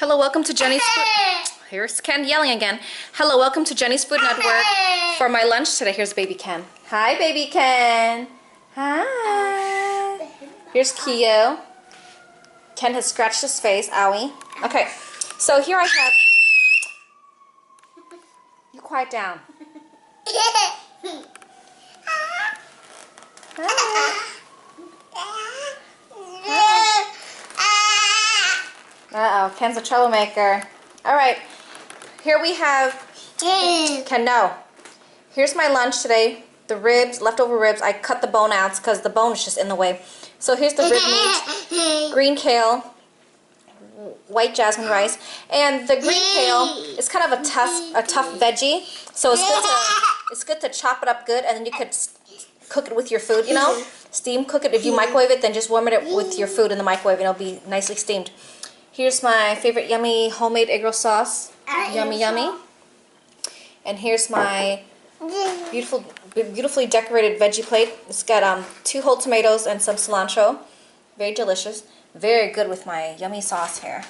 Hello, welcome to Jenny's Food. Here's Ken yelling again. Hello, welcome to Jenny's Food Network. For my lunch today, here's baby Ken. Hi, baby Ken. Hi. Here's Keo. Ken has scratched his face. Owie. Okay, so here I have. You quiet down. Uh-oh, Ken's a troublemaker. All right, here we have, Ken, no. Here's my lunch today. The ribs, leftover ribs. I cut the bone out because the bone is just in the way. So here's the rib meat, green kale, white jasmine rice, and the green kale is kind of a tough veggie. So it's good to chop it up good, and then you could cook it with your food. You know, steam cook it. If you microwave it, then just warm it with your food in the microwave, and it'll be nicely steamed. Here's my favorite yummy homemade egg roll sauce. Yummy, yummy. And here's my beautifully decorated veggie plate. It's got 2 whole tomatoes and some cilantro. Very delicious. Very good with my yummy sauce here.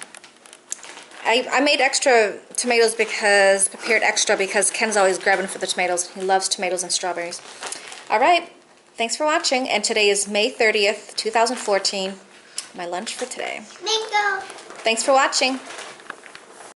I made extra tomatoes prepared extra because Ken's always grabbing for the tomatoes. He loves tomatoes and strawberries. Alright, thanks for watching. And today is May 30th, 2014. My lunch for today. Mango. Thanks for watching.